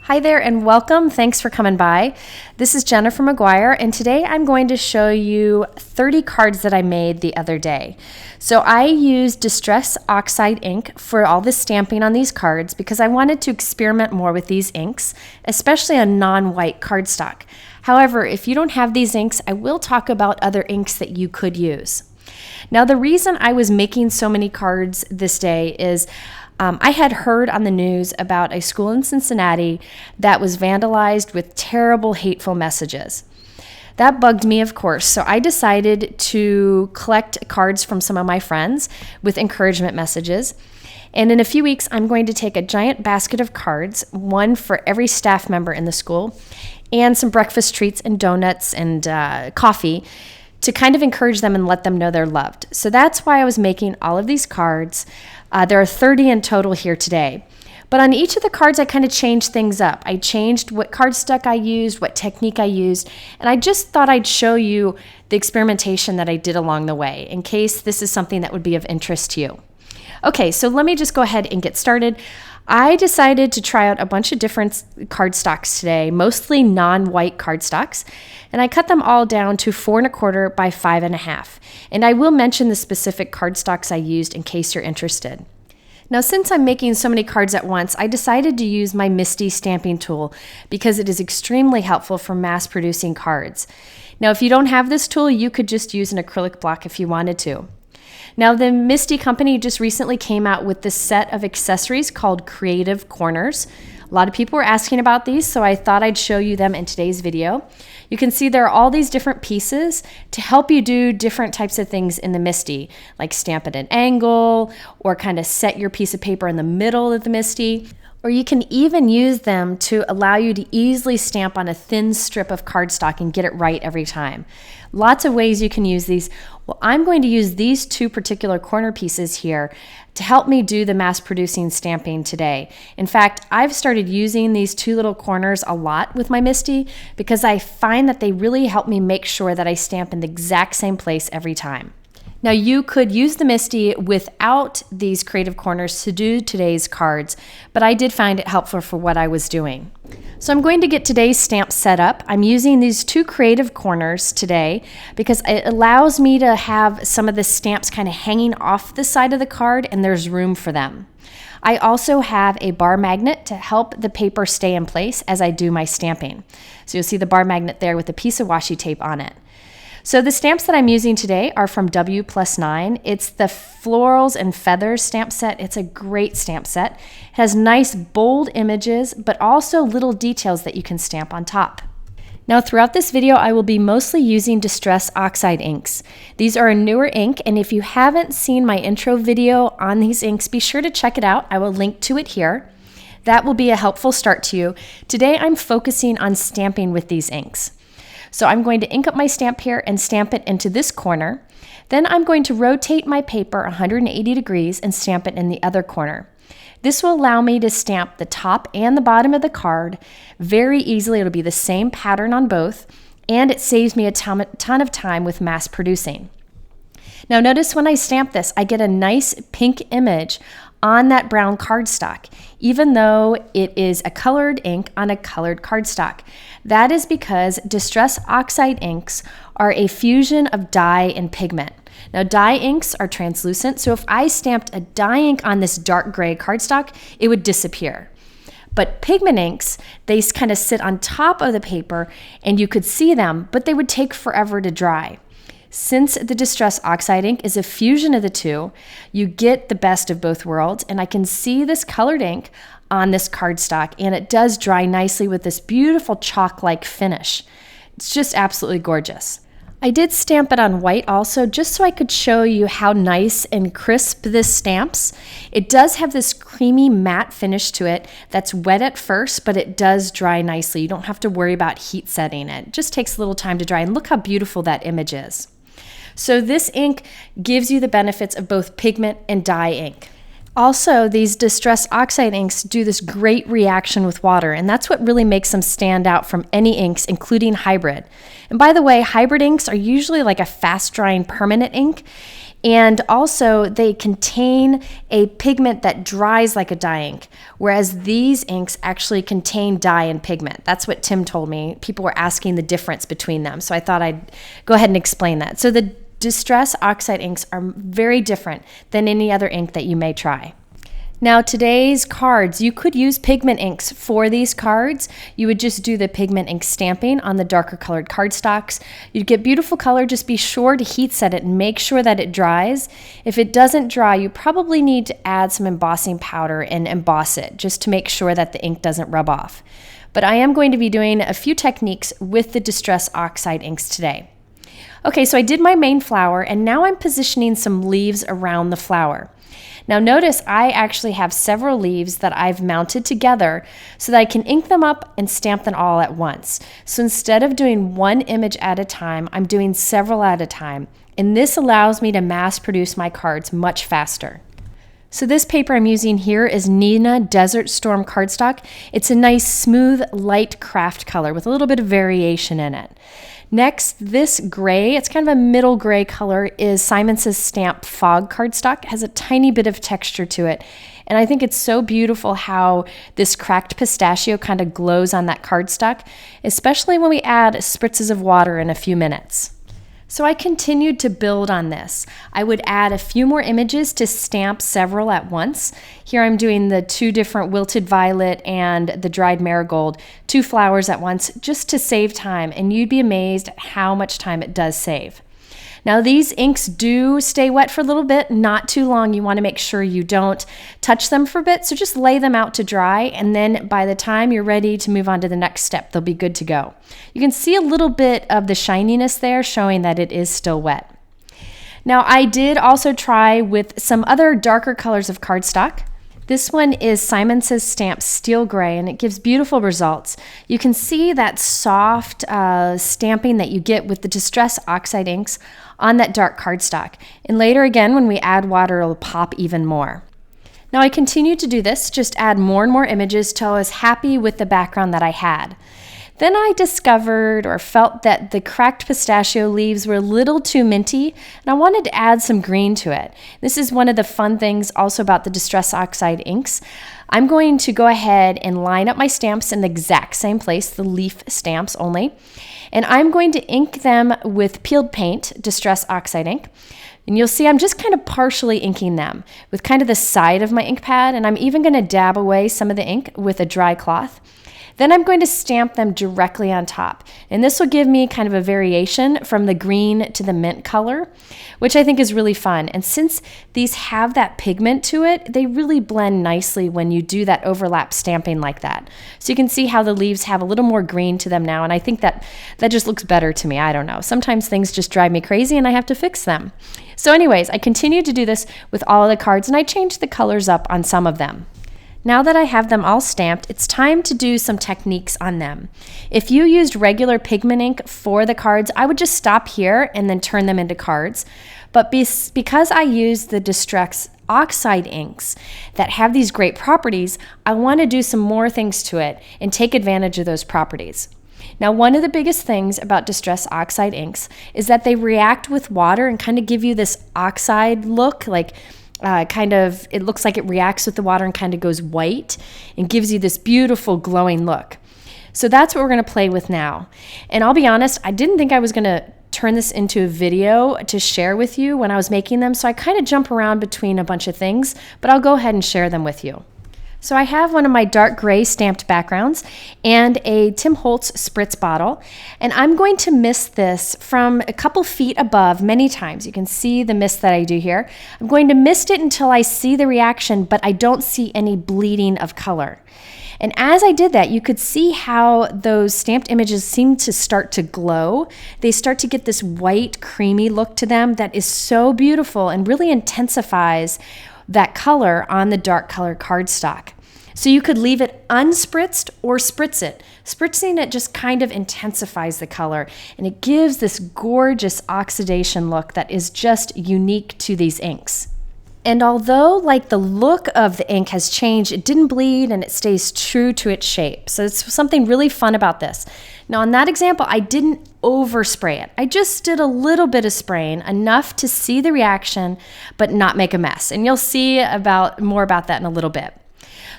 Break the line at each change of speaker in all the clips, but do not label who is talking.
Hi there and welcome. Thanks for coming by. This is Jennifer McGuire, and today I'm going to show you 30 cards that I made the other day. So I used Distress Oxide Ink for all the stamping on these cards because I wanted to experiment more with these inks, especially on non-white cardstock. However, if you don't have these inks, I will talk about other inks that you could use. Now, the reason I was making so many cards this day is I had heard on the news about a school in Cincinnati that was vandalized with terrible, hateful messages. That bugged me, of course, so I decided to collect cards from some of my friends with encouragement messages. And in a few weeks, I'm going to take a giant basket of cards, one for every staff member in the school, and some breakfast treats and donuts and coffee to kind of encourage them and let them know they're loved. So that's why I was making all of these cards. There are 30 in total here today. But on each of the cards, I kind of changed things up. I changed what cardstock I used, what technique I used, and I just thought I'd show you the experimentation that I did along the way in case this is something that would be of interest to you. Okay, so let me just go ahead and get started. I decided to try out a bunch of different cardstocks today, mostly non-white cardstocks, and I cut them all down to 4 1/4 by 5 1/2. And I will mention the specific cardstocks I used in case you're interested. Now, since I'm making so many cards at once, I decided to use my Misty stamping tool because it is extremely helpful for mass producing cards. Now, if you don't have this tool, you could just use an acrylic block if you wanted to. Now, the Misty company just recently came out with this set of accessories called Creative Corners. A lot of people were asking about these, so I thought I'd show you them in today's video. You can see there are all these different pieces to help you do different types of things in the Misty, like stamp at an angle, or kind of set your piece of paper in the middle of the Misty. Or you can even use them to allow you to easily stamp on a thin strip of cardstock and get it right every time. Lots of ways you can use these. Well, I'm going to use these two particular corner pieces here to help me do the mass producing stamping today. In fact, I've started using these two little corners a lot with my Misty because I find that they really help me make sure that I stamp in the exact same place every time. Now, you could use the Misty without these creative corners to do today's cards, but I did find it helpful for what I was doing. So I'm going to get today's stamp set up. I'm using these two creative corners today because it allows me to have some of the stamps kind of hanging off the side of the card and there's room for them. I also have a bar magnet to help the paper stay in place as I do my stamping. So you'll see the bar magnet there with a piece of washi tape on it. So the stamps that I'm using today are from W+9. It's the Florals and Feathers stamp set. It's a great stamp set. It has nice bold images, but also little details that you can stamp on top. Now, throughout this video, I will be mostly using Distress Oxide inks. These are a newer ink, and if you haven't seen my intro video on these inks, be sure to check it out. I will link to it here. That will be a helpful start to you. Today, I'm focusing on stamping with these inks. So I'm going to ink up my stamp here and stamp it into this corner. Then I'm going to rotate my paper 180 degrees and stamp it in the other corner. This will allow me to stamp the top and the bottom of the card very easily. It'll be the same pattern on both, and it saves me a ton of time with mass producing. Now notice when I stamp this, I get a nice pink image on that brown cardstock, even though it is a colored ink on a colored cardstock. That is because Distress Oxide inks are a fusion of dye and pigment. Now, dye inks are translucent, so if I stamped a dye ink on this dark gray cardstock, it would disappear. But pigment inks, they kind of sit on top of the paper and you could see them, but they would take forever to dry. Since the Distress Oxide ink is a fusion of the two, you get the best of both worlds, and I can see this colored ink on this cardstock, and it does dry nicely with this beautiful chalk-like finish. It's just absolutely gorgeous. I did stamp it on white also, just so I could show you how nice and crisp this stamps. It does have this creamy matte finish to it that's wet at first, but it does dry nicely. You don't have to worry about heat setting it. It just takes a little time to dry, and look how beautiful that image is. So this ink gives you the benefits of both pigment and dye ink. Also, these Distress Oxide inks do this great reaction with water, and that's what really makes them stand out from any inks, including hybrid. And by the way, hybrid inks are usually like a fast-drying permanent ink, And also they contain a pigment that dries like a dye ink, whereas these inks actually contain dye and pigment. That's what Tim told me. People were asking the difference between them, so I thought I'd go ahead and explain that. So the Distress Oxide inks are very different than any other ink that you may try. Now today's cards, you could use pigment inks for these cards. You would just do the pigment ink stamping on the darker colored cardstocks. You'd get beautiful color, just be sure to heat set it and make sure that it dries. If it doesn't dry, you probably need to add some embossing powder and emboss it just to make sure that the ink doesn't rub off. But I am going to be doing a few techniques with the Distress Oxide inks today. Okay, so I did my main flower and now I'm positioning some leaves around the flower. Now notice I actually have several leaves that I've mounted together so that I can ink them up and stamp them all at once. So instead of doing one image at a time, I'm doing several at a time. And this allows me to mass produce my cards much faster. So this paper I'm using here is Nina Desert Storm cardstock. It's a nice smooth light craft color with a little bit of variation in it. Next, this gray, it's kind of a middle gray color, is Simon's Stamp Fog cardstock. It has a tiny bit of texture to it. And I think it's so beautiful how this cracked pistachio kind of glows on that cardstock, especially when we add spritzes of water in a few minutes. So I continued to build on this. I would add a few more images to stamp several at once. Here I'm doing the two different wilted violet and the dried marigold, 2 flowers at once, just to save time, and you'd be amazed at how much time it does save. Now these inks do stay wet for a little bit, not too long. You want to make sure you don't touch them for a bit, so just lay them out to dry, and then by the time you're ready to move on to the next step, they'll be good to go. You can see a little bit of the shininess there, showing that it is still wet. Now I did also try with some other darker colors of cardstock. This one is Simon's Stamp Steel Gray, and it gives beautiful results. You can see that soft stamping that you get with the Distress Oxide inks on that dark cardstock. And later again, when we add water, it'll pop even more. Now I continued to do this, just add more and more images till I was happy with the background that I had. Then I discovered or felt that the cracked pistachio leaves were a little too minty, and I wanted to add some green to it. This is one of the fun things also about the Distress Oxide inks. I'm going to go ahead and line up my stamps in the exact same place, the leaf stamps only, and I'm going to ink them with peeled paint, Distress Oxide ink. And you'll see I'm just kind of partially inking them with kind of the side of my ink pad, and I'm even going to dab away some of the ink with a dry cloth. Then I'm going to stamp them directly on top. And this will give me kind of a variation from the green to the mint color, which I think is really fun. And since these have that pigment to it, they really blend nicely when you do that overlap stamping like that. So you can see how the leaves have a little more green to them now, and I think that just looks better to me. I don't know. Sometimes things just drive me crazy and I have to fix them. So anyways, I continued to do this with all of the cards, and I changed the colors up on some of them. Now that I have them all stamped, it's time to do some techniques on them. If you used regular pigment ink for the cards, I would just stop here and then turn them into cards. But because I use the Distress Oxide inks that have these great properties, I want to do some more things to it and take advantage of those properties. Now, one of the biggest things about Distress Oxide inks is that they react with water and kind of give you this oxide look, like it looks like it reacts with the water and kind of goes white and gives you this beautiful glowing look. So that's what we're going to play with now. And I'll be honest, I didn't think I was going to turn this into a video to share with you when I was making them, so I kind of jump around between a bunch of things, but I'll go ahead and share them with you. So I have one of my dark gray stamped backgrounds and a Tim Holtz spritz bottle, and I'm going to mist this from a couple feet above many times. You can see the mist that I do here. I'm going to mist it until I see the reaction, but I don't see any bleeding of color. And as I did that, you could see how those stamped images seem to start to glow. They start to get this white, creamy look to them that is so beautiful and really intensifies that color on the dark color cardstock. So you could leave it unspritzed or spritz it. Spritzing it just kind of intensifies the color, and it gives this gorgeous oxidation look that is just unique to these inks. And although the look of the ink has changed, it didn't bleed and it stays true to its shape. So it's something really fun about this. Now on that example, I didn't overspray it. I just did a little bit of spraying, enough to see the reaction, but not make a mess. And you'll see more about that in a little bit.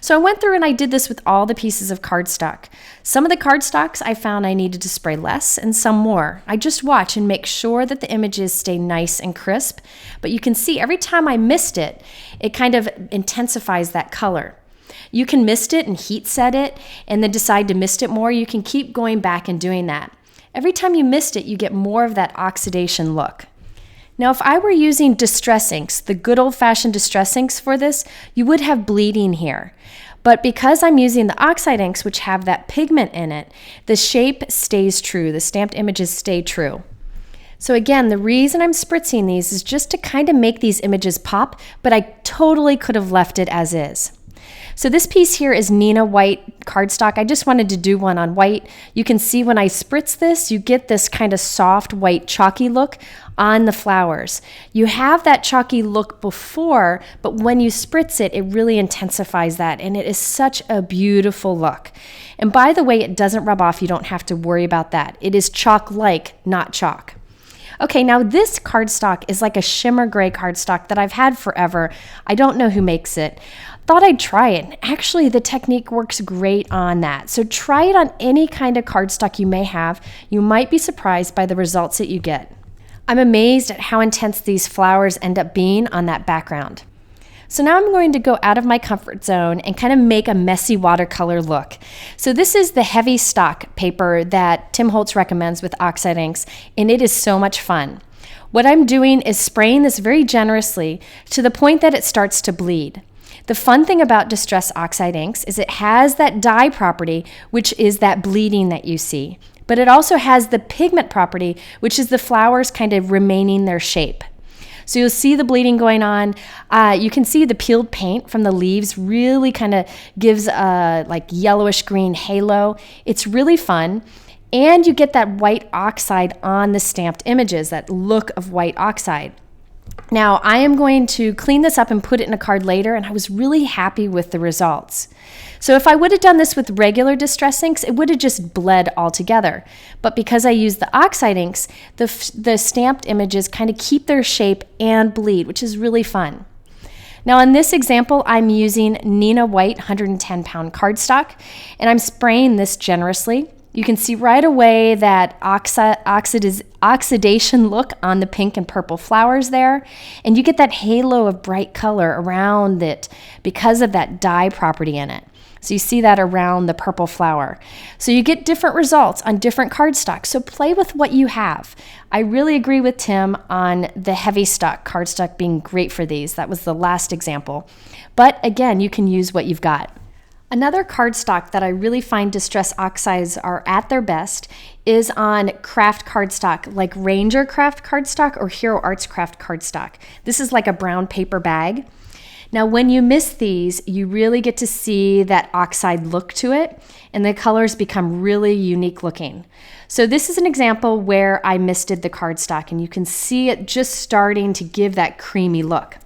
So I went through and I did this with all the pieces of cardstock. Some of the cardstocks I found I needed to spray less and some more. I just watch and make sure that the images stay nice and crisp, but you can see every time I mist it, it kind of intensifies that color. You can mist it and heat set it and then decide to mist it more. You can keep going back and doing that. Every time you mist it, you get more of that oxidation look. Now, if I were using Distress inks, the good old-fashioned Distress inks for this, you would have bleeding here. But because I'm using the oxide inks, which have that pigment in it, the shape stays true. The stamped images stay true. So again, the reason I'm spritzing these is just to kind of make these images pop, but I totally could have left it as is. So this piece here is Neenah white cardstock. I just wanted to do one on white. You can see when I spritz this, you get this kind of soft white chalky look on the flowers. You have that chalky look before, but when you spritz it, it really intensifies that, and it is such a beautiful look. And by the way, it doesn't rub off. You don't have to worry about that. It is chalk-like, not chalk. Okay, now this cardstock is like a shimmer gray cardstock that I've had forever. I don't know who makes it. Thought I'd try it. Actually, the technique works great on that. So try it on any kind of cardstock you may have. You might be surprised by the results that you get. I'm amazed at how intense these flowers end up being on that background. So now I'm going to go out of my comfort zone and kind of make a messy watercolor look. So this is the heavy stock paper that Tim Holtz recommends with oxide inks, and it is so much fun. What I'm doing is spraying this very generously to the point that it starts to bleed. The fun thing about Distress Oxide inks is it has that dye property, which is that bleeding that you see. But it also has the pigment property, which is the flowers kind of remaining their shape. So you'll see the bleeding going on. You can see the peeled paint from the leaves really kind of gives a like yellowish green halo. It's really fun. And you get that white oxide on the stamped images, that look of white oxide. Now, I am going to clean this up and put it in a card later, and I was really happy with the results. So if I would have done this with regular Distress inks, it would have just bled all together. But because I used the oxide inks, the stamped images kind of keep their shape and bleed, which is really fun. Now in this example, I'm using Neenah white 110-pound cardstock, and I'm spraying this generously. You can see right away that oxidation look on the pink and purple flowers there, and you get that halo of bright color around it because of that dye property in it. So you see that around the purple flower. So you get different results on different cardstock, so play with what you have. I really agree with Tim on the heavy stock cardstock being great for these. That was the last example. But again, you can use what you've got. Another cardstock that I really find Distress Oxides are at their best is on craft cardstock, like Ranger craft cardstock or Hero Arts craft cardstock. This is like a brown paper bag. Now when you mist these, you really get to see that oxide look to it, and the colors become really unique looking. So this is an example where I misted the cardstock, and you can see it just starting to give that creamy look.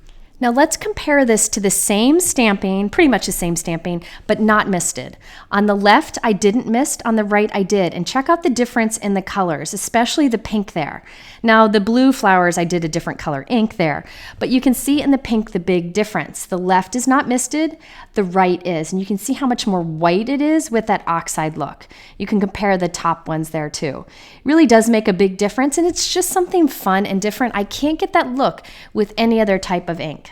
Now let's compare this to the same stamping, pretty much the same stamping, but not misted. On the left, I didn't mist, on the right, I did. And check out the difference in the colors, especially the pink there. Now the blue flowers, I did a different color ink there, but you can see in the pink the big difference. The left is not misted, the right is. And you can see how much more white it is with that oxide look. You can compare the top ones there too. It really does make a big difference, and it's just something fun and different. I can't get that look with any other type of ink.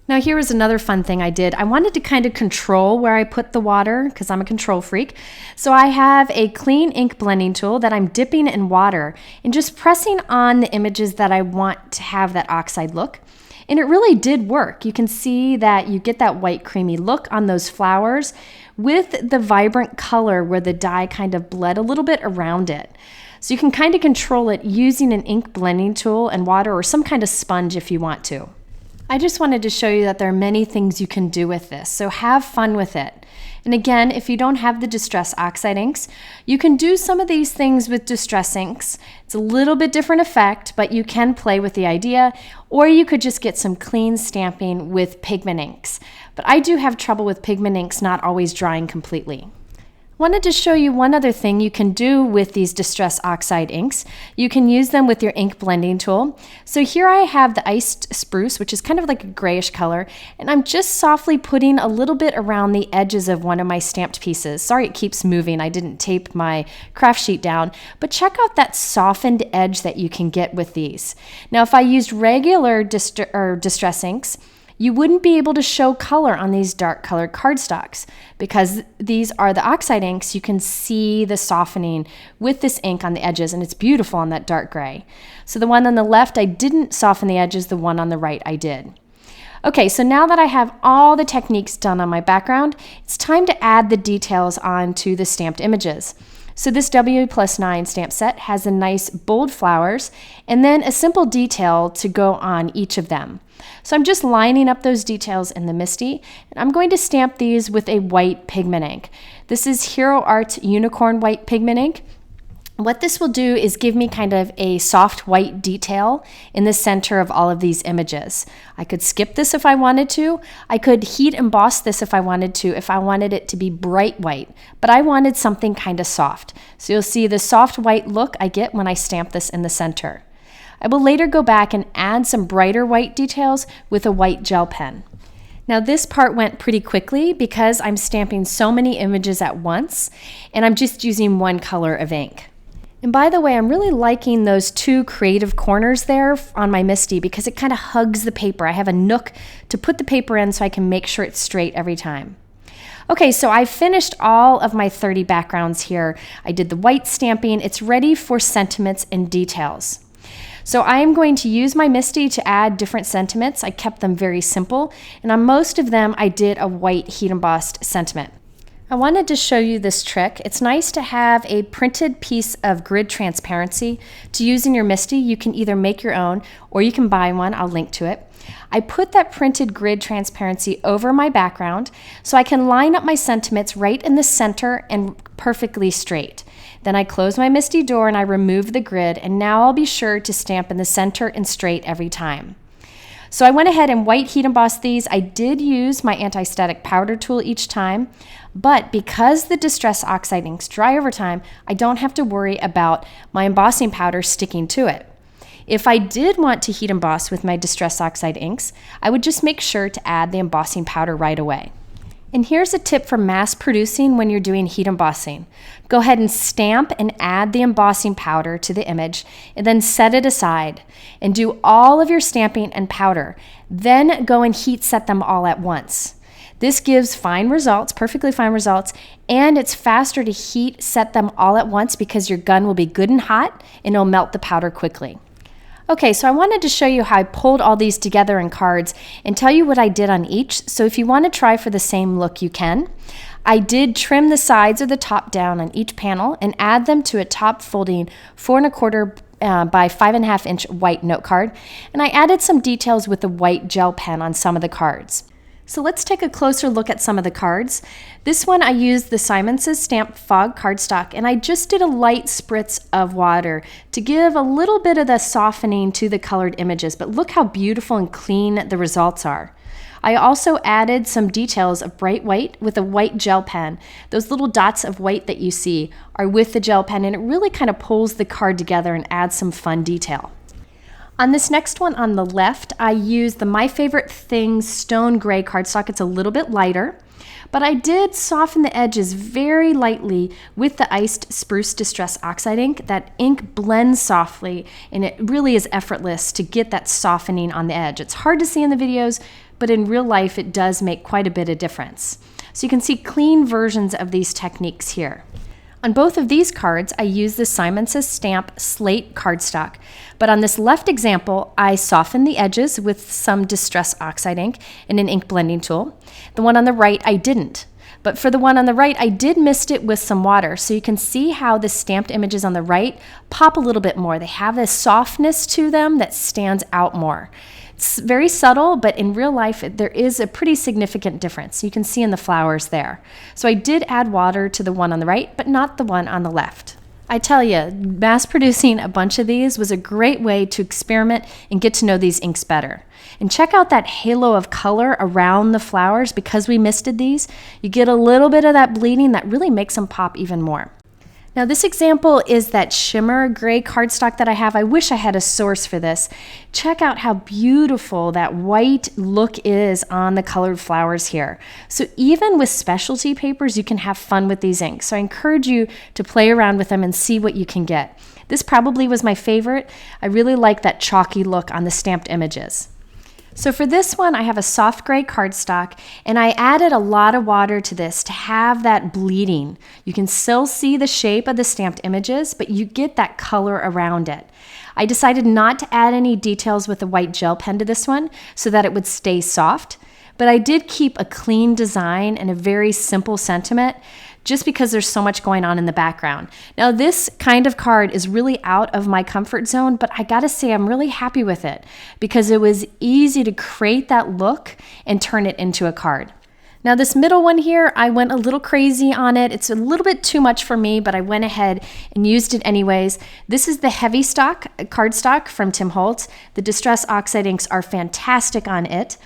Now here was another fun thing I did. I wanted to kind of control where I put the water because I'm a control freak. So I have a clean ink blending tool that I'm dipping in water and just pressing on the images that I want to have that oxide look. And it really did work. You can see that you get that white creamy look on those flowers with the vibrant color where the dye kind of bled a little bit around it. So you can kind of control it using an ink blending tool and water or some kind of sponge if you want to. I just wanted to show you that there are many things you can do with this, so have fun with it. And again, if you don't have the Distress Oxide inks, you can do some of these things with Distress inks. It's a little bit different effect, but you can play with the idea, or you could just get some clean stamping with pigment inks. But I do have trouble with pigment inks not always drying completely. Wanted to show you one other thing you can do with these Distress Oxide inks. You can use them with your ink blending tool. So here I have the iced spruce, which is kind of like a grayish color, and I'm just softly putting a little bit around the edges of one of my stamped pieces. Sorry it keeps moving, I didn't tape my craft sheet down, but check out that softened edge that you can get with these. Now if I used regular Distress inks, you wouldn't be able to show color on these dark colored cardstocks. Because these are the oxide inks, you can see the softening with this ink on the edges, and it's beautiful on that dark gray. So the one on the left, I didn't soften the edges, the one on the right, I did. Okay, so now that I have all the techniques done on my background, it's time to add the details onto the stamped images. So this W+9 stamp set has a nice bold flowers and then a simple detail to go on each of them. So I'm just lining up those details in the MISTI, and I'm going to stamp these with a white pigment ink. This is Hero Art Unicorn White Pigment Ink. What this will do is give me kind of a soft white detail in the center of all of these images. I could skip this if I wanted to. I could heat emboss this if I wanted to, if I wanted it to be bright white, but I wanted something kind of soft. So you'll see the soft white look I get when I stamp this in the center. I will later go back and add some brighter white details with a white gel pen. Now this part went pretty quickly because I'm stamping so many images at once, and I'm just using one color of ink. And by the way, I'm really liking those two creative corners there on my MISTI because it kind of hugs the paper. I have a nook to put the paper in so I can make sure it's straight every time. Okay, so I finished all of my 30 backgrounds here. I did the white stamping. It's ready for sentiments and details. So I am going to use my MISTI to add different sentiments. I kept them very simple, and on most of them I did a white heat embossed sentiment. I wanted to show you this trick. It's nice to have a printed piece of grid transparency to use in your MISTI. You can either make your own or you can buy one. I'll link to it. I put that printed grid transparency over my background so I can line up my sentiments right in the center and perfectly straight. Then I close my MISTI door and I remove the grid, and now I'll be sure to stamp in the center and straight every time. So I went ahead and white heat embossed these. I did use my anti-static powder tool each time, but because the Distress Oxide inks dry over time, I don't have to worry about my embossing powder sticking to it. If I did want to heat emboss with my Distress Oxide inks, I would just make sure to add the embossing powder right away. And here's a tip for mass producing when you're doing heat embossing. Go ahead and stamp and add the embossing powder to the image and then set it aside and do all of your stamping and powder. Then go and heat set them all at once. This gives fine results, perfectly fine results, and it's faster to heat set them all at once because your gun will be good and hot and it'll melt the powder quickly. Okay, so I wanted to show you how I pulled all these together in cards and tell you what I did on each. So if you want to try for the same look, you can. I did trim the sides or the top down on each panel and add them to a top folding 4 1/4 by 5.5 inch white note card. And I added some details with the white gel pen on some of the cards. So let's take a closer look at some of the cards. This one I used the Simons' Stamp Fog cardstock, and I just did a light spritz of water to give a little bit of the softening to the colored images, but look how beautiful and clean the results are. I also added some details of bright white with a white gel pen. Those little dots of white that you see are with the gel pen, and it really kind of pulls the card together and adds some fun detail. On this next one on the left, I used the My Favorite Things Stone Gray cardstock. It's a little bit lighter, but I did soften the edges very lightly with the Iced Spruce Distress Oxide ink. That ink blends softly, and it really is effortless to get that softening on the edge. It's hard to see in the videos, but in real life it does make quite a bit of difference. So you can see clean versions of these techniques here. On both of these cards, I used the Simons' Stamp Slate cardstock, but on this left example, I softened the edges with some Distress Oxide ink and an ink blending tool. The one on the right, I didn't. But for the one on the right, I did mist it with some water, so you can see how the stamped images on the right pop a little bit more. They have this softness to them that stands out more. It's very subtle, but in real life, there is a pretty significant difference. You can see in the flowers there. So I did add water to the one on the right, but not the one on the left. I tell you, mass producing a bunch of these was a great way to experiment and get to know these inks better. And check out that halo of color around the flowers. Because we misted these, you get a little bit of that bleeding that really makes them pop even more. Now this example is that shimmer gray cardstock that I have. I wish I had a source for this. Check out how beautiful that white look is on the colored flowers here. So even with specialty papers, you can have fun with these inks. So I encourage you to play around with them and see what you can get. This probably was my favorite. I really like that chalky look on the stamped images. So for this one, I have a soft gray cardstock, and I added a lot of water to this to have that bleeding. You can still see the shape of the stamped images, but you get that color around it. I decided not to add any details with a white gel pen to this one so that it would stay soft, but I did keep a clean design and a very simple sentiment, just because there's so much going on in the background. Now this kind of card is really out of my comfort zone, but I gotta say I'm really happy with it because it was easy to create that look and turn it into a card. Now this middle one here, I went a little crazy on it. It's a little bit too much for me, but I went ahead and used it anyways. This is the heavy stock cardstock from Tim Holtz. The Distress Oxide inks are fantastic on it.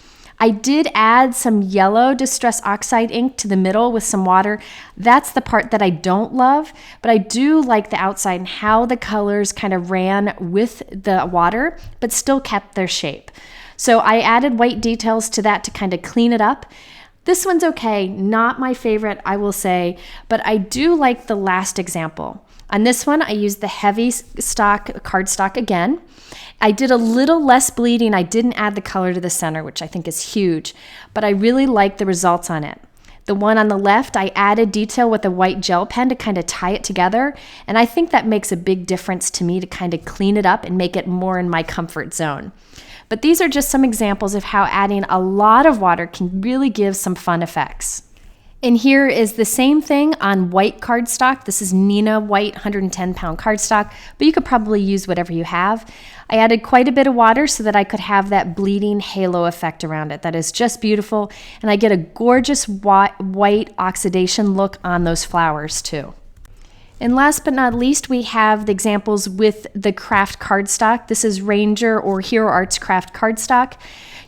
I did add some yellow Distress Oxide ink to the middle with some water. That's the part that I don't love, but I do like the outside and how the colors kind of ran with the water, but still kept their shape. So I added white details to that to kind of clean it up. This one's okay, not my favorite, I will say, but I do like the last example. On this one, I used the heavy stock cardstock again. I did a little less bleeding. I didn't add the color to the center, which I think is huge, but I really like the results on it. The one on the left, I added detail with a white gel pen to kind of tie it together, and I think that makes a big difference to me to kind of clean it up and make it more in my comfort zone. But these are just some examples of how adding a lot of water can really give some fun effects. And here is the same thing on white cardstock. This is Nina white 110-pound cardstock, but you could probably use whatever you have. I added quite a bit of water so that I could have that bleeding halo effect around it. That is just beautiful, and I get a gorgeous white oxidation look on those flowers too. And last but not least, we have the examples with the craft cardstock. This is Ranger or Hero Arts craft cardstock.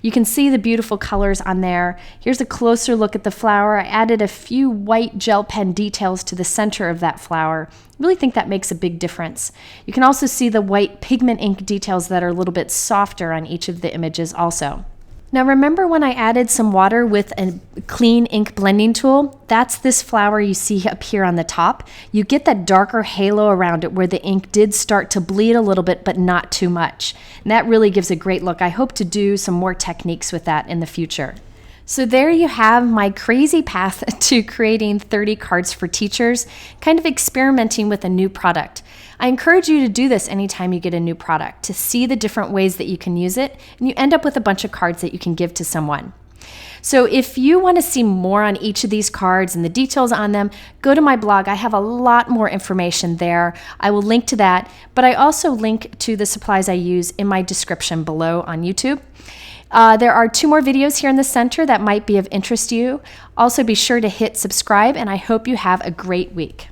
You can see the beautiful colors on there. Here's a closer look at the flower. I added a few white gel pen details to the center of that flower. I really think that makes a big difference. You can also see the white pigment ink details that are a little bit softer on each of the images also. Now remember when I added some water with a clean ink blending tool? That's this flower you see up here on the top. You get that darker halo around it where the ink did start to bleed a little bit, but not too much. And that really gives a great look. I hope to do some more techniques with that in the future. So there you have my crazy path to creating 30 cards for teachers, kind of experimenting with a new product. I encourage you to do this anytime you get a new product, to see the different ways that you can use it, and you end up with a bunch of cards that you can give to someone. So if you want to see more on each of these cards and the details on them, go to my blog. I have a lot more information there. I will link to that, but I also link to the supplies I use in my description below on YouTube. There are 2 more videos here in the center that might be of interest to you. Also be sure to hit subscribe, and I hope you have a great week.